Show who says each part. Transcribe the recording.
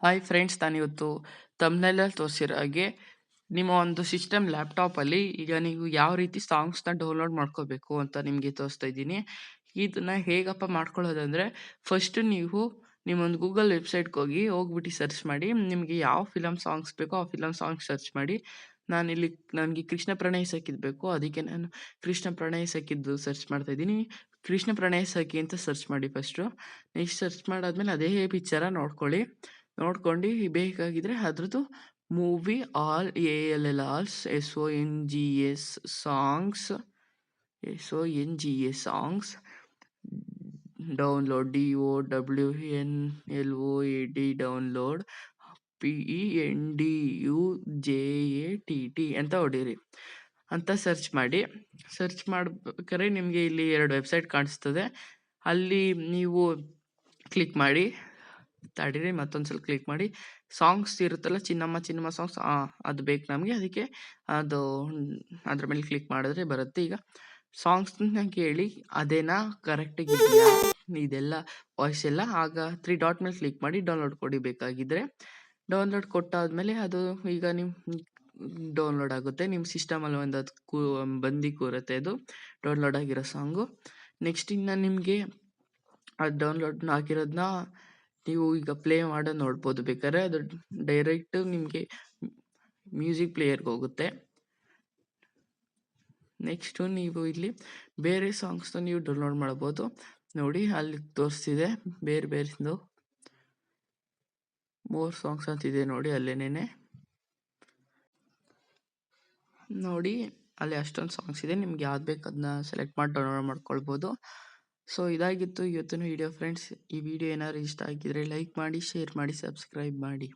Speaker 1: Hi friends, ನಾನಿವತ್ತು ತಮ್ಬ್‌ನೈಲಲ್ಲಿ ತೋರಿಸಿರೋ ಹಾಗೆ ನಿಮ್ಮ ಒಂದು ಸಿಸ್ಟಮ್ ಲ್ಯಾಪ್‌ಟಾಪಲ್ಲಿ ಈಗ ನೀವು ಯಾವ ರೀತಿ ಸಾಂಗ್ಸ್‌ನ ಡೌನ್‌ಲೋಡ್ ಮಾಡ್ಕೋಬೇಕು ಅಂತ ನಿಮಗೆ ತೋರಿಸ್ತಾ ಇದ್ದೀನಿ. ಇದನ್ನ ಹೇಗಪ್ಪ ಮಾಡ್ಕೊಳ್ಳೋದಂದರೆ, ಫಸ್ಟು ನೀವು ನಿಮ್ಮೊಂದು ಗೂಗಲ್ ವೆಬ್ಸೈಟ್‌ಗೆ ಹೋಗ್ಬಿಟ್ಟು ಸರ್ಚ್ ಮಾಡಿ. ನಿಮಗೆ ಯಾವ ಫಿಲಮ್ ಸಾಂಗ್ಸ್ ಬೇಕೋ ಆ ಫಿಲಮ್ ಸಾಂಗ್ಸ್ ಸರ್ಚ್ ಮಾಡಿ. ನಾನಿಲ್ಲಿ ನನಗೆ ಕೃಷ್ಣ ಪ್ರಣಯ ಸಖಿದು ಬೇಕು, ಅದಕ್ಕೆ ನಾನು ಕೃಷ್ಣ ಪ್ರಣಯ ಸಖಿದು ಸರ್ಚ್ ಮಾಡ್ತಾ ಇದ್ದೀನಿ. ಕೃಷ್ಣ ಪ್ರಣಯ ಸಖಿ ಅಂತ ಸರ್ಚ್ ಮಾಡಿ ಫಸ್ಟು. ನೆಕ್ಸ್ಟ್ ಸರ್ಚ್ ಮಾಡಾದ್ಮೇಲೆ ಅದೇ ಪಿಕ್ಚರ ನೋಡ್ಕೊಳ್ಳಿ. ನೋಡ್ಕೊಂಡು ಬೇಕಾಗಿದ್ರೆ ಅದ್ರದ್ದು movie all ALLs SONGS songs songs download DOWNLOAD download PENDUJATT ಅಂತ ಹೊಡೀರಿ ಅಂತ ಸರ್ಚ್ ಮಾಡಿ. ಸರ್ಚ್ ಮಾಡ್ಬೇಕಾದ್ರೆ ನಿಮಗೆ ಇಲ್ಲಿ 2 ವೆಬ್ಸೈಟ್ ಕಾಣಿಸ್ತದೆ. ಅಲ್ಲಿ ನೀವು ಕ್ಲಿಕ್ ಮಾಡಿ. ತಡೀರಿ, ಮತ್ತೊಂದ್ಸಲ ಕ್ಲಿಕ್ ಮಾಡಿ. ಸಾಂಗ್ಸ್ ಇರುತ್ತಲ್ಲ, ಚಿನ್ನಮ್ಮ ಸಾಂಗ್ಸ್, ಅದು ಬೇಕು ನಮಗೆ. ಅದಕ್ಕೆ ಅದು ಅದ್ರ ಮೇಲೆ ಕ್ಲಿಕ್ ಮಾಡಿದ್ರೆ ಬರುತ್ತೆ. ಈಗ ಸಾಂಗ್ಸ್ನ ಕೇಳಿ ಅದೇನಾ ಕರೆಕ್ಟಾಗಿದೆಯಾ ಇದೆಲ್ಲ ವಾಯ್ಸ್ ಎಲ್ಲ. ಆಗ 3 ಡಾಟ್ ಮೇಲೆ ಕ್ಲಿಕ್ ಮಾಡಿ ಡೌನ್ಲೋಡ್ ಕೊಡಿ ಬೇಕಾಗಿದ್ದರೆ. ಡೌನ್ಲೋಡ್ ಕೊಟ್ಟಾದ್ಮೇಲೆ ಅದು ಈಗ ನೀವು ಡೌನ್ಲೋಡ್ ಆಗುತ್ತೆ ನಿಮ್ಮ ಸಿಸ್ಟಮಲ್ಲಿ. ಒಂದು ಅದು ಕೂರುತ್ತೆ ಅದು ಡೌನ್ಲೋಡ್ ಆಗಿರೋ ಸಾಂಗು. ನೆಕ್ಸ್ಟ್ ಇನ್ನು ನಿಮಗೆ ಅದು ಡೌನ್ಲೋಡ್ ಆಗಿರೋದನ್ನ ನೀವು ಈಗ ಪ್ಲೇ ಮಾಡೋದು ನೋಡ್ಬೋದು. ಬೇಕಾದ್ರೆ ಅದು ಡೈರೆಕ್ಟ್ ನಿಮಗೆ ಮ್ಯೂಸಿಕ್ ಪ್ಲೇಯರ್ಗೆ ಹೋಗುತ್ತೆ. ನೆಕ್ಸ್ಟು ನೀವು ಇಲ್ಲಿ ಬೇರೆ ಸಾಂಗ್ಸ್ನ ನೀವು ಡೌನ್ಲೋಡ್ ಮಾಡ್ಬೋದು. ನೋಡಿ, ಅಲ್ಲಿ ತೋರಿಸ್ತಿದೆ ಬೇರೆದು ಮೋರ್ ಸಾಂಗ್ಸ್ ಅಂತಿದೆ ನೋಡಿ, ಅಲ್ಲೇನೇ ನೋಡಿ, ಅಲ್ಲಿ ಅಷ್ಟೊಂದು ಸಾಂಗ್ಸ್ ಇದೆ. ನಿಮ್ಗೆ ಯಾವ್ದು ಬೇಕು ಅದನ್ನ ಸೆಲೆಕ್ಟ್ ಮಾಡಿ ಡೌನ್ಲೋಡ್ ಮಾಡ್ಕೊಳ್ಬೋದು. ಸೊ ಇದಾಗಿತ್ತು ಇವತ್ತಿನ ವಿಡಿಯೋ ಫ್ರೆಂಡ್ಸ್. ಈ ವಿಡಿಯೋ ಏನಾದ್ರು ಇಷ್ಟ ಆಗಿದ್ರೆ ಲೈಕ್ ಮಾಡಿ, ಶೇರ್ ಮಾಡಿ, ಸಬ್ಸ್ಕ್ರೈಬ್ ಮಾಡಿ.